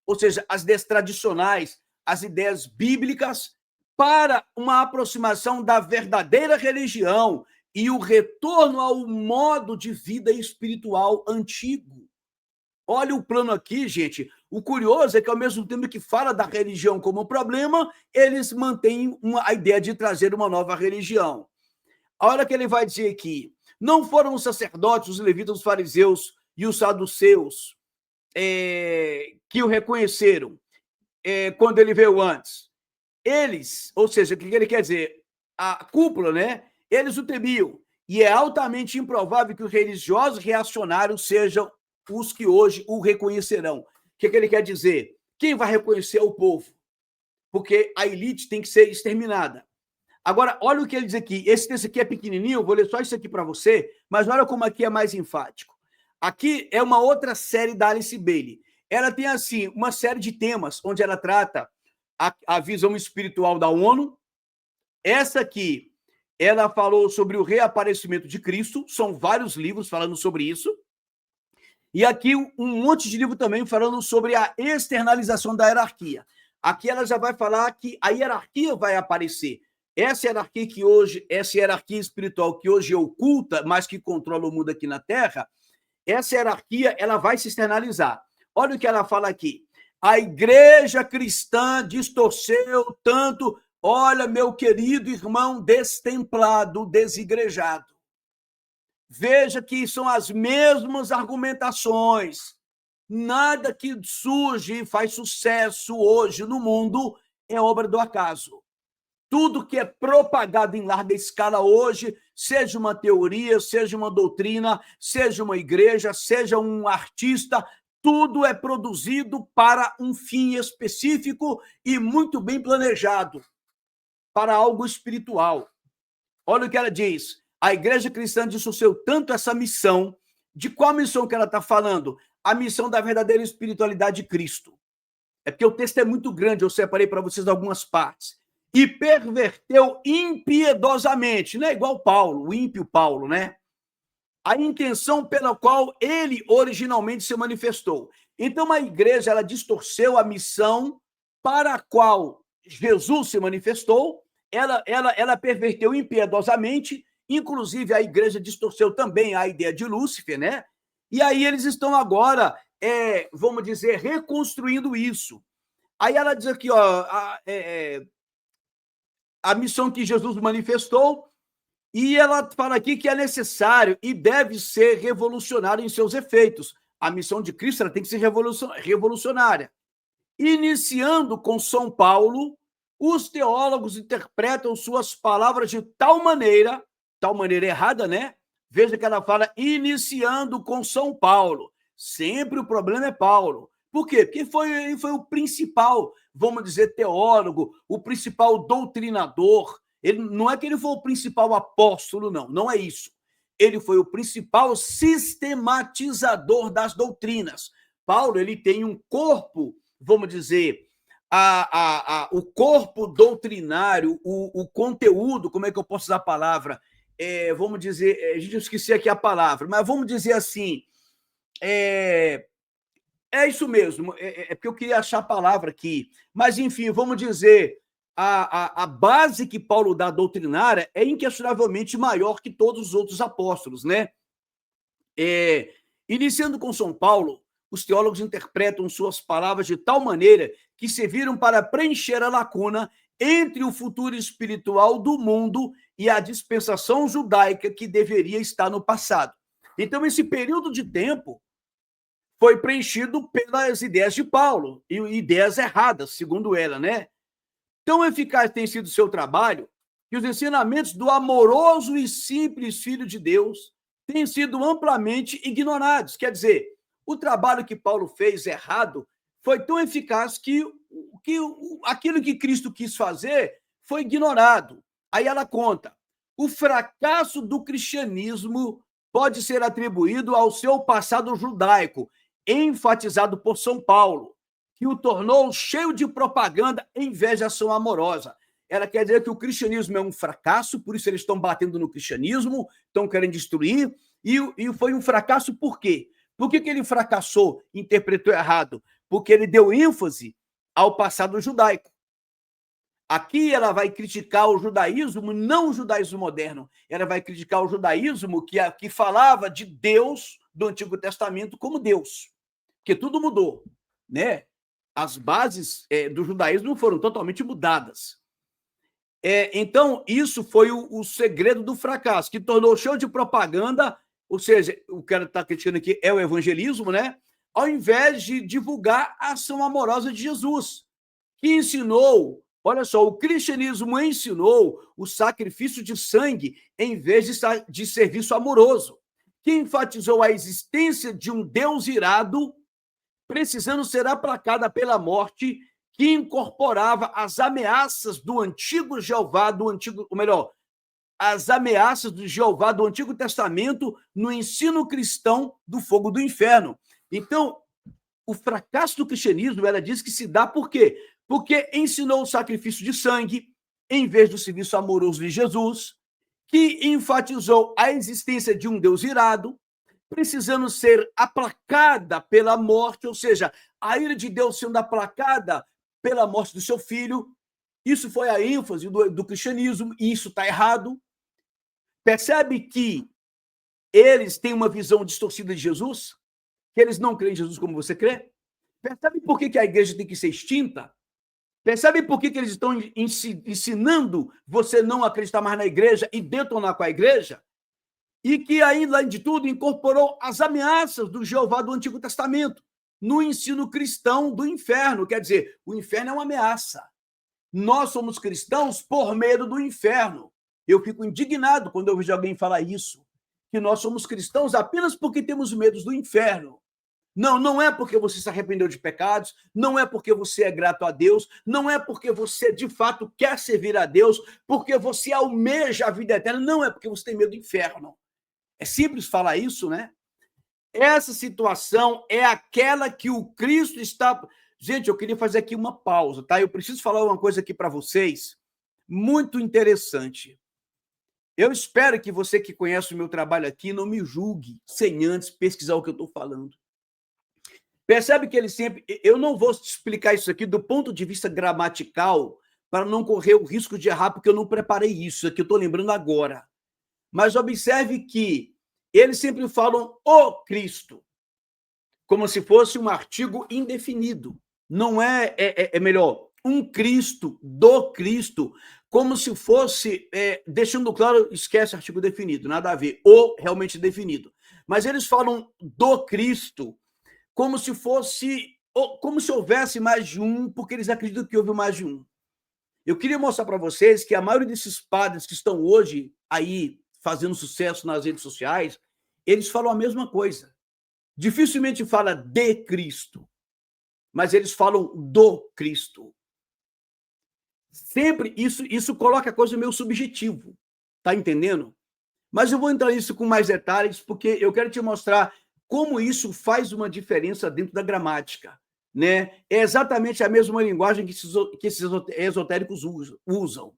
ou seja, as ideias tradicionais, as ideias bíblicas, para uma aproximação da verdadeira religião e o retorno ao modo de vida espiritual antigo. Olha o plano aqui, gente. O curioso é que, ao mesmo tempo que fala da religião como problema, eles mantêm a ideia de trazer uma nova religião. Olha o que ele vai dizer aqui. Não foram os sacerdotes, os levitas, os fariseus e os saduceus que o reconheceram quando ele veio antes. Eles, ou seja, o que ele quer dizer? A cúpula, né? Eles o temiam. E é altamente improvável que os religiosos reacionários sejam os que hoje o reconhecerão. O que ele quer dizer? Quem vai reconhecer é o povo, porque a elite tem que ser exterminada. Agora, olha o que ele diz aqui. Esse texto aqui é pequenininho, eu vou ler só isso aqui para você, mas olha como aqui é mais enfático. Aqui é uma outra série da Alice Bailey. Ela tem, assim, uma série de temas onde ela trata a visão espiritual da ONU. Essa aqui, ela falou sobre o reaparecimento de Cristo. São vários livros falando sobre isso. E aqui um monte de livro também falando sobre a externalização da hierarquia. Aqui ela já vai falar que a hierarquia vai aparecer. Essa hierarquia espiritual que hoje é oculta, mas que controla o mundo aqui na Terra, essa hierarquia ela vai se externalizar. Olha o que ela fala aqui. A igreja cristã distorceu tanto. Olha, meu querido irmão destemplado, desigrejado. Veja que são as mesmas argumentações. Nada que surge e faz sucesso hoje no mundo é obra do acaso. Tudo que é propagado em larga escala hoje, seja uma teoria, seja uma doutrina, seja uma igreja, seja um artista, tudo é produzido para um fim específico e muito bem planejado, para algo espiritual. Olha o que ela diz. A igreja cristã dissociou tanto essa missão. De qual missão que ela está falando? A missão da verdadeira espiritualidade de Cristo. É porque o texto é muito grande, eu separei para vocês algumas partes. E perverteu impiedosamente, não é igual Paulo, o ímpio Paulo, né? A intenção pela qual ele originalmente se manifestou. Então, a igreja, ela distorceu a missão para a qual Jesus se manifestou, ela perverteu impiedosamente, inclusive a igreja distorceu também a ideia de Lúcifer, né? E aí eles estão agora, vamos dizer, reconstruindo isso. Aí ela diz aqui, ó, a missão que Jesus manifestou, e ela fala aqui que é necessário e deve ser revolucionário em seus efeitos. A missão de Cristo ela tem que ser revolucionária. Iniciando com São Paulo, os teólogos interpretam suas palavras de tal maneira errada, né? Veja que ela fala iniciando com São Paulo. Sempre o problema é Paulo. Por quê? Porque ele foi o principal, vamos dizer, teólogo, o principal doutrinador. Ele, não é que ele foi o principal apóstolo, não é isso. Ele foi o principal sistematizador das doutrinas. Paulo, ele tem um corpo, vamos dizer, o corpo doutrinário, o conteúdo, como é que eu posso usar a palavra? Vamos dizer, a gente esqueci aqui a palavra, mas vamos dizer assim, é isso mesmo, porque eu queria achar a palavra aqui, mas enfim, vamos dizer, a base que Paulo dá doutrinária é inquestionavelmente maior que todos os outros apóstolos, né? Iniciando com São Paulo, os teólogos interpretam suas palavras de tal maneira que serviram para preencher a lacuna entre o futuro espiritual do mundo e a dispensação judaica que deveria estar no passado. Então, esse período de tempo foi preenchido pelas ideias de Paulo, e ideias erradas, segundo ela, né? Tão eficaz tem sido o seu trabalho que os ensinamentos do amoroso e simples Filho de Deus têm sido amplamente ignorados. Quer dizer, o trabalho que Paulo fez errado foi tão eficaz que aquilo que Cristo quis fazer foi ignorado. Aí ela conta, o fracasso do cristianismo pode ser atribuído ao seu passado judaico, enfatizado por São Paulo, que o tornou cheio de propaganda em vez de ação amorosa. Ela quer dizer que o cristianismo é um fracasso, por isso eles estão batendo no cristianismo, estão querendo destruir, e foi um fracasso por quê? Por que ele fracassou, interpretou errado? Porque ele deu ênfase ao passado judaico. Aqui ela vai criticar o judaísmo, não o judaísmo moderno, ela vai criticar o judaísmo que falava de Deus do Antigo Testamento como Deus, porque tudo mudou, né? As bases do judaísmo foram totalmente mudadas. Então, isso foi o segredo do fracasso, que tornou cheio de propaganda, ou seja, o que ela está criticando aqui é o evangelismo, né? Ao invés de divulgar a ação amorosa de Jesus, que ensinou, olha só, o cristianismo ensinou o sacrifício de sangue em vez de serviço amoroso, que enfatizou a existência de um Deus irado, precisando ser aplacada pela morte, que incorporava as ameaças do antigo Jeová, as ameaças do Jeová do Antigo Testamento no ensino cristão do fogo do inferno. Então, o fracasso do cristianismo, ela diz que se dá por quê? Porque ensinou o sacrifício de sangue em vez do serviço amoroso de Jesus, que enfatizou a existência de um Deus irado, precisando ser aplacada pela morte, ou seja, a ira de Deus sendo aplacada pela morte do seu filho. Isso foi a ênfase do cristianismo, e isso está errado. Percebe que eles têm uma visão distorcida de Jesus? Que eles não creem em Jesus como você crê? Percebe por que a igreja tem que ser extinta? Percebe por que eles estão ensinando você não acreditar mais na igreja e detonar com a igreja? E que, ainda além de tudo, incorporou as ameaças do Jeová do Antigo Testamento no ensino cristão do inferno. Quer dizer, o inferno é uma ameaça. Nós somos cristãos por medo do inferno. Eu fico indignado quando eu vejo alguém falar isso, que nós somos cristãos apenas porque temos medo do inferno. Não, não é porque você se arrependeu de pecados, não é porque você é grato a Deus, não é porque você de fato quer servir a Deus, porque você almeja a vida eterna, não é porque você tem medo do inferno. É simples falar isso, né? Essa situação é aquela que o Cristo está. Gente, eu queria fazer aqui uma pausa, tá? Eu preciso falar uma coisa aqui para vocês, muito interessante. Eu espero que você que conhece o meu trabalho aqui não me julgue sem antes pesquisar o que eu estou falando. Percebe que ele sempre. Eu não vou explicar isso aqui do ponto de vista gramatical para não correr o risco de errar, porque eu não preparei isso aqui, eu estou lembrando agora. Mas observe que eles sempre falam o Cristo, como se fosse um artigo indefinido. Não é melhor, um Cristo, do Cristo, como se fosse, deixando claro, esquece artigo definido, nada a ver, o realmente definido. Mas eles falam do Cristo como se fosse, como se houvesse mais de um, porque eles acreditam que houve mais de um. Eu queria mostrar para vocês que a maioria desses padres que estão hoje aí fazendo sucesso nas redes sociais, eles falam a mesma coisa. Dificilmente fala de Cristo, mas eles falam do Cristo. Sempre isso coloca a coisa meio subjetivo, tá entendendo? Mas eu vou entrar nisso com mais detalhes, porque eu quero te mostrar como isso faz uma diferença dentro da gramática, né? É exatamente a mesma linguagem que esses esotéricos usam.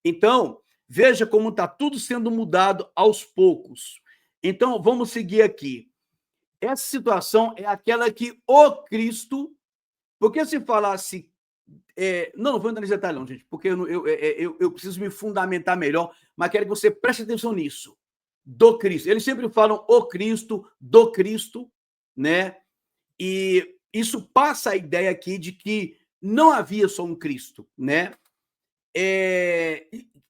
Então, veja como está tudo sendo mudado aos poucos. Então, vamos seguir aqui. Essa situação é aquela que o Cristo, porque se falasse não vou entrar nesse detalhe, não, gente, porque eu preciso me fundamentar melhor, mas quero que você preste atenção nisso. Do Cristo. Eles sempre falam o Cristo, do Cristo, né? E isso passa a ideia aqui de que não havia só um Cristo, né?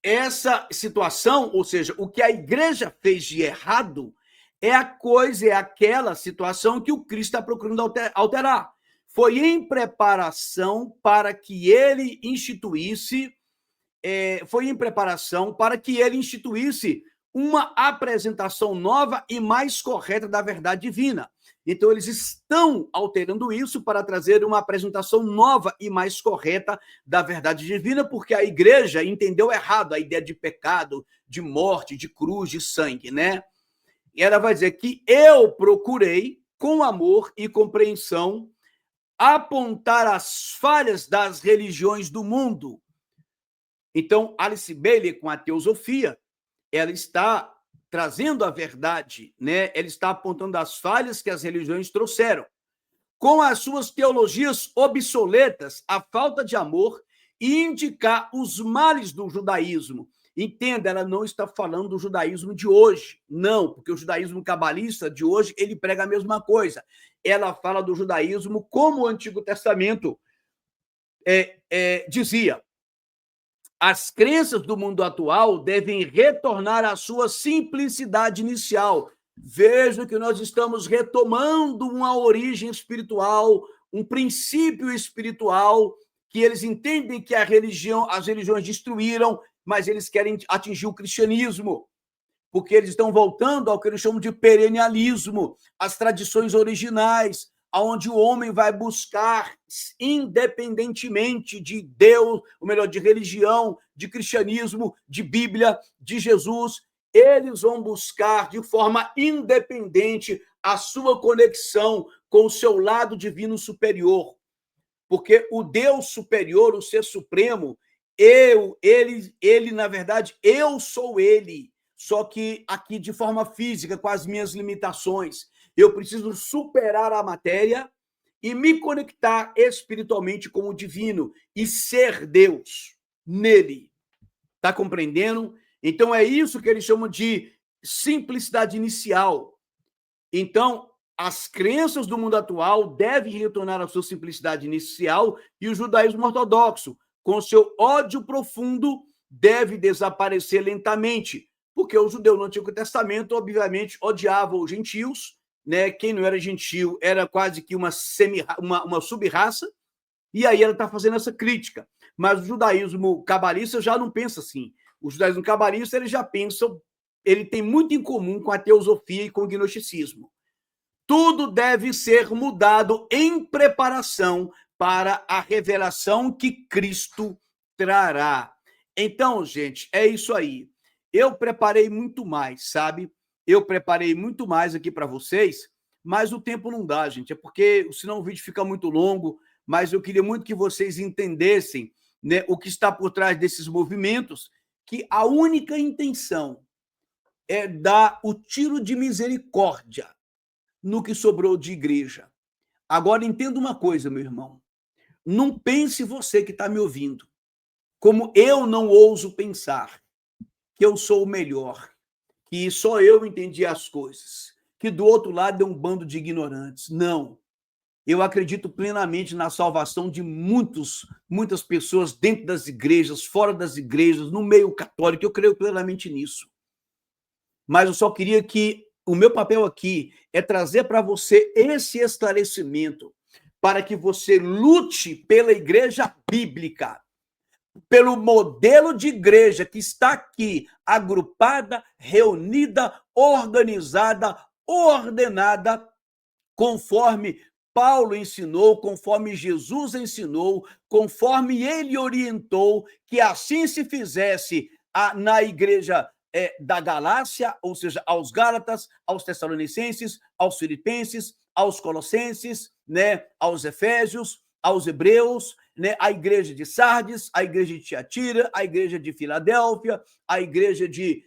Essa situação, ou seja, o que a igreja fez de errado, é aquela situação que o Cristo está procurando alterar. Foi em preparação para que ele instituísse, uma apresentação nova e mais correta da verdade divina. Então, eles estão alterando isso para trazer uma apresentação nova e mais correta da verdade divina, porque a igreja entendeu errado a ideia de pecado, de morte, de cruz, de sangue, né? E ela vai dizer que eu procurei, com amor e compreensão, apontar as falhas das religiões do mundo. Então, Alice Bailey, com a teosofia, ela está trazendo a verdade, né? Ela está apontando as falhas que as religiões trouxeram. Com as suas teologias obsoletas, a falta de amor e indicar os males do judaísmo. Entenda, ela não está falando do judaísmo de hoje, não, porque o judaísmo cabalista de hoje, ele prega a mesma coisa. Ela fala do judaísmo como o Antigo Testamento dizia. As crenças do mundo atual devem retornar à sua simplicidade inicial. Veja que nós estamos retomando uma origem espiritual, um princípio espiritual, que eles entendem que as religiões destruíram, mas eles querem atingir o cristianismo, porque eles estão voltando ao que eles chamam de perennialismo, as tradições originais, onde o homem vai buscar, independentemente de Deus, ou melhor, de religião, de cristianismo, de Bíblia, de Jesus, eles vão buscar de forma independente a sua conexão com o seu lado divino superior. Porque o Deus superior, o ser supremo, ele, na verdade, eu sou ele, só que aqui de forma física, com as minhas limitações. Eu preciso superar a matéria e me conectar espiritualmente com o divino e ser Deus nele. Está compreendendo? Então, é isso que eles chamam de simplicidade inicial. Então, as crenças do mundo atual devem retornar à sua simplicidade inicial e o judaísmo ortodoxo, com seu ódio profundo, deve desaparecer lentamente, porque o judeu no Antigo Testamento, obviamente, odiava os gentios, né? Quem não era gentil era quase que uma sub-raça, e aí ela está fazendo essa crítica. Mas o judaísmo cabalista já não pensa assim. O judaísmo cabalista ele já pensa, ele tem muito em comum com a teosofia e com o gnosticismo. Tudo deve ser mudado em preparação para a revelação que Cristo trará. Então, gente, é isso aí. Eu preparei muito mais, sabe? Eu preparei muito mais aqui para vocês, mas o tempo não dá, gente. É porque senão o vídeo fica muito longo, mas eu queria muito que vocês entendessem, né, o que está por trás desses movimentos, que a única intenção é dar o tiro de misericórdia no que sobrou de igreja. Agora, entenda uma coisa, meu irmão. Não pense você que está me ouvindo, como eu não ouso pensar que eu sou o melhor, que só eu entendi as coisas, que do outro lado é um bando de ignorantes. Não. Eu acredito plenamente na salvação de muitas pessoas dentro das igrejas, fora das igrejas, no meio católico. Eu creio plenamente nisso. Mas eu só queria que o meu papel aqui é trazer para você esse esclarecimento, para que você lute pela igreja bíblica, pelo modelo de igreja que está aqui, agrupada, reunida, organizada, ordenada, conforme Paulo ensinou, conforme Jesus ensinou, conforme ele orientou, que assim se fizesse na igreja da Galácia, ou seja, aos Gálatas, aos Tessalonicenses, aos Filipenses, aos Colossenses, né, aos Efésios, aos Hebreus, né, a igreja de Sardes, a igreja de Tiatira, a igreja de Filadélfia, a igreja de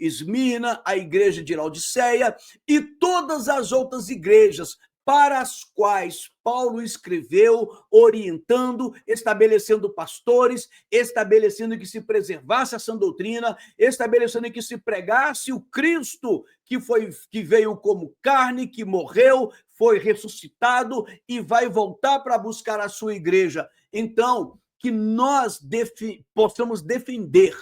Esmirna, a igreja de Laodiceia e todas as outras igrejas para as quais Paulo escreveu, orientando, estabelecendo pastores, estabelecendo que se preservasse a sã doutrina, estabelecendo que se pregasse o Cristo que veio como carne, que morreu, foi ressuscitado e vai voltar para buscar a sua igreja. Então, que nós possamos defender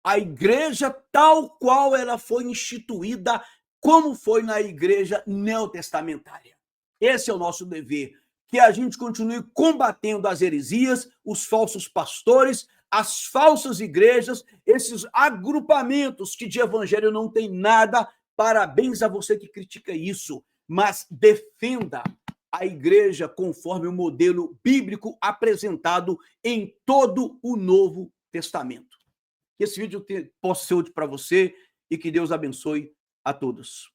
a igreja tal qual ela foi instituída, como foi na igreja neotestamentária. Esse é o nosso dever, que a gente continue combatendo as heresias, os falsos pastores, as falsas igrejas, esses agrupamentos que de evangelho não tem nada. Parabéns a você que critica isso, mas defenda a igreja conforme o modelo bíblico apresentado em todo o Novo Testamento. Que esse vídeo possa ser útil para você e que Deus abençoe a todos.